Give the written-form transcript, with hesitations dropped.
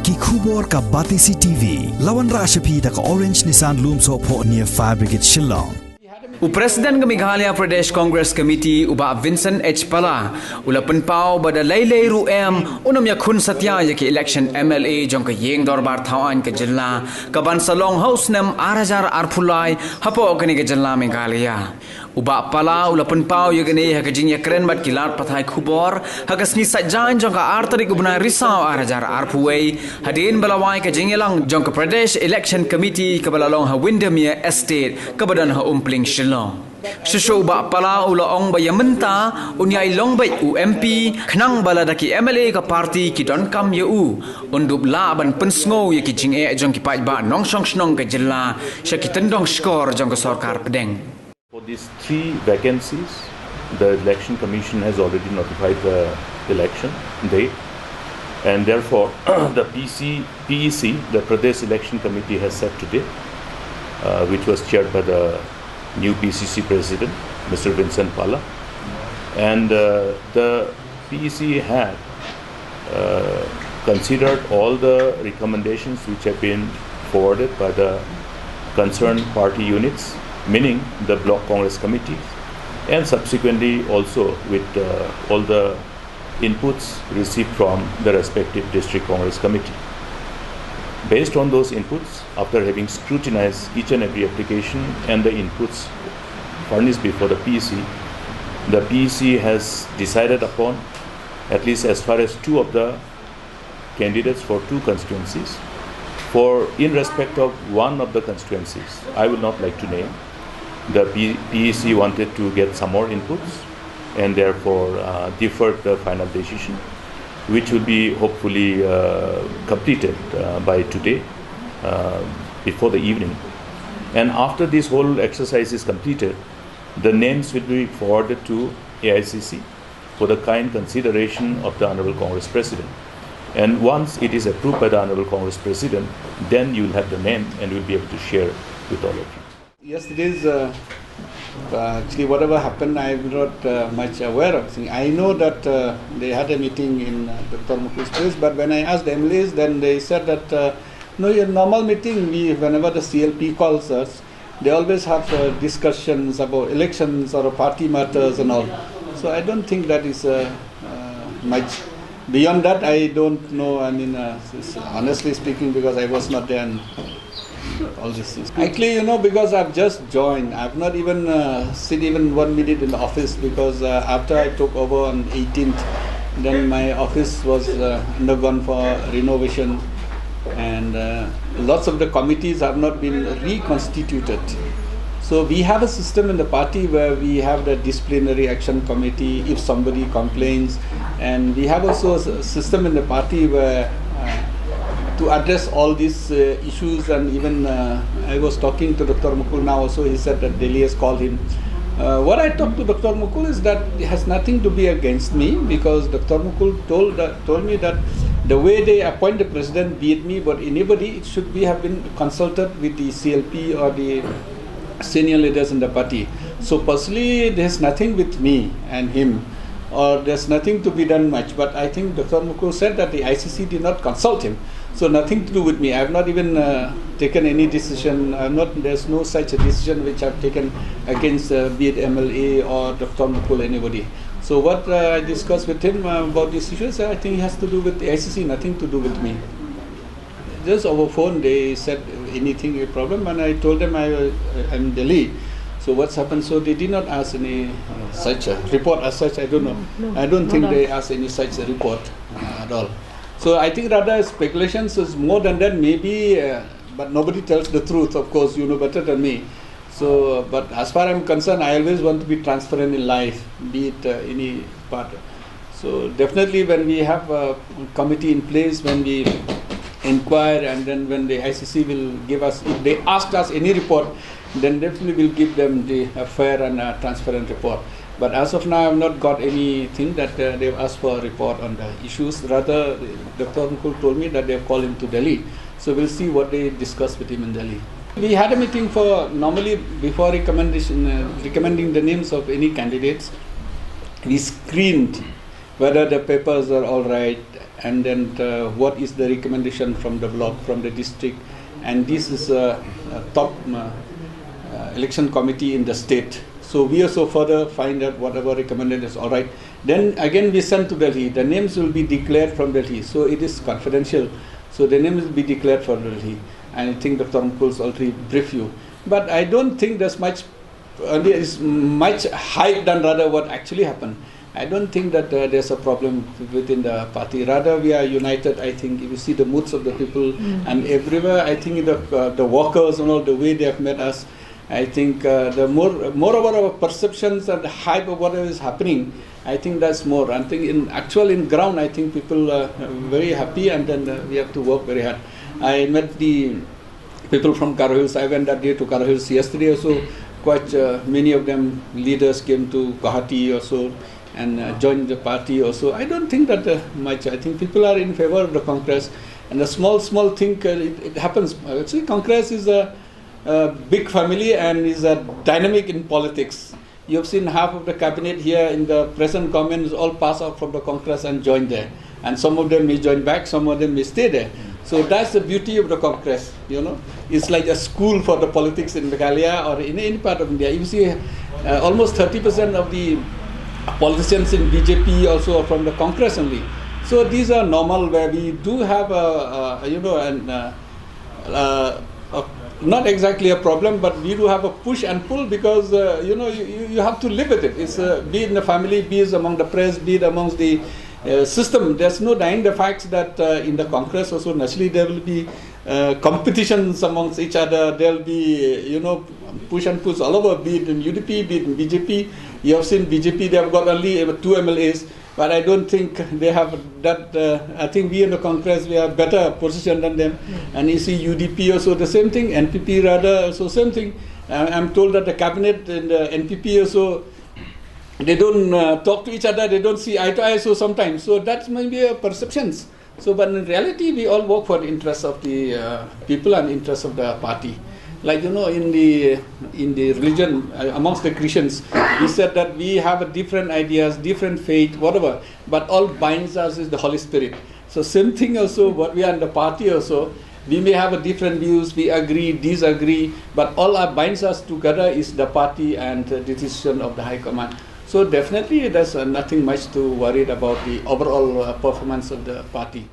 ki khubor ka Batisi TV lawan ra shapi da ka Orange Nissan Lumso pho near Fire Brigade Shillong. Presiden ke Meghalaya Pradesh Congress Committee uba Vincent H. Pala ulapan pau bada laylay ruem unam yakhun satya yaki election MLA jong ka yeng dorbar thawan ke jilla ka ban salong house nam 8000 arphulai hapo kani ke jilla Meghalaya uba Pala ulapan pau yagane hakajing yakren mat kilat pathai khubor hakasni sajjan jong ka artarik ubna risau 8000 arphuwei hadin balawai ka jingelang jong ka Pradesh Election Committee ka balalong ha Windermere Estate ka badan ha umpling Shisho ba Pala ulaong ba yamenta unyai long bay UMP khnang baladaki MLA ka party ki don kam yu undub laban pensngo yaki jinge jong ki pai ba nong song snong ka jilla shaki tendong score jong ka sarkar pedeng. For these 3 vacancies, the Election Commission has already notified the election date, and therefore the PEC, the Pradesh Election Committee, has set today, which was chaired by the new PCC President, Mr. Vincent Pala, and the PEC had considered all the recommendations which have been forwarded by the concerned party units, meaning the Block Congress Committee, and subsequently also with all the inputs received from the respective District Congress Committee. Based on those inputs, after having scrutinized each and every application and the inputs furnished before the PEC has decided upon, at least as far as 2 of the candidates for 2 constituencies. For in respect of 1 of the constituencies, I will not like to name, the PEC wanted to get some more inputs and therefore deferred the final decision, which will be hopefully completed by today, before the evening. And after this whole exercise is completed, the names will be forwarded to AICC for the kind consideration of the Honorable Congress President. And once it is approved by the Honorable Congress President, then you will have the name and you will be able to share with all of you. Yes, it is. Actually, whatever happened, I am not much aware of. I know that they had a meeting in Dr. Mukul's place, but when I asked the MLAs, then they said that no, in normal meeting, whenever the CLP calls us, they always have discussions about elections or party matters and all. So I don't think that is much. Beyond that, I don't know. I mean, honestly speaking, because I was not there and all this things. Actually, because I've just joined, I've not even sit even 1 minute in the office, because after I took over on 18th, then my office was undergone for renovation, and lots of the committees have not been reconstituted. So we have a system in the party where we have the disciplinary action committee if somebody complains, and we have also a system in the party where to address all these issues. And even I was talking to Dr. Mukul now also, he said that Delhi has called him. What I talked to Dr. Mukul is that it has nothing to be against me, because Dr. Mukul told me that the way they appoint the president, be it me, but anybody, it should have been consulted with the CLP or the senior leaders in the party. So personally, there's nothing with me and him, or there's nothing to be done much. But I think Dr. Mukul said that the ICC did not consult him. So nothing to do with me. I have not even taken any decision. There's no such a decision which I've taken against be it MLA or Dr. Mukul, anybody. So what I discussed with him about these issues, I think it has to do with the ICC, nothing to do with me. Just over phone, they said anything a problem, and I told them I'm in Delhi. So what's happened? So they did not ask any such a report as such. I don't know. I don't think they asked any such a report at all. So I think rather speculations is more than that, maybe, but nobody tells the truth. Of course, you know better than me. So, but as far as I'm concerned, I always want to be transparent in life, be it any part. So definitely, when we have a committee in place, when we inquire, and then when the ICC will give us, if they ask us any report, then definitely we'll give them the fair and transparent report. But as of now, I have not got anything that they've asked for a report on the issues. Rather, Dr. Mukul told me that they've called him to Delhi. So we'll see what they discuss with him in Delhi. We had a meeting for, normally before recommending the names of any candidates, we screened whether the papers are all right, and then what is the recommendation from the block, from the district, and this is a top election committee in the state. So we also further find out whatever recommended is all right. Then again we send to Delhi. The names will be declared from Delhi. So it is confidential. So the names will be declared from Delhi. And I think Dr. Mukul's already briefed you. But I don't think there's much hype than rather what actually happened. I don't think that there's a problem within the party. Rather, we are united. I think if you see the moods of the people and everywhere, I think the workers and all the way they have met us, I think the more about our perceptions and the hype of whatever is happening, I think that's more. I think in ground, I think people are very happy, and then we have to work very hard. I met the people from Karo Hills. I went that day to Karo Hills yesterday also. Quite many of them leaders came to Guwahati also and joined the party also. I don't think that much. I think people are in favor of the Congress, and the small thing it happens. Actually, Congress is a big family and is dynamic in politics. You have seen half of the cabinet here in the present government is all passed out from the Congress and joined there. And some of them may join back, some of them may stay there. So that's the beauty of the Congress, you know. It's like a school for the politics in Meghalaya or in any part of India. You see almost 30% of the politicians in BJP also are from the Congress only. So these are normal where we do have not exactly a problem, but we do have a push and pull because you have to live with it. It's be it in the family, be it among the press, be it amongst the system. There's no denying the fact that in the Congress also naturally there will be competitions amongst each other. There will be push and push all over, be it in UDP, be it in BJP. You have seen BJP; they have got only 2 MLAs. But I don't think they have that. I think we in the Congress, we have better position than them. And you see UDP also the same thing, NPP rather also same thing. I'm told that the cabinet and the NPP also, they don't talk to each other, they don't see eye to eye so sometimes. So that might be a perceptions. So but in reality, we all work for the interests of the people and interests of the party. Like in the religion amongst the Christians, we said that we have different ideas, different faith, whatever, but all binds us is the Holy Spirit. So same thing also. What we are in the party also, we may have a different views, we agree, disagree, but all that binds us together is the party and the decision of the High Command. So definitely, there's nothing much to worry about the overall performance of the party.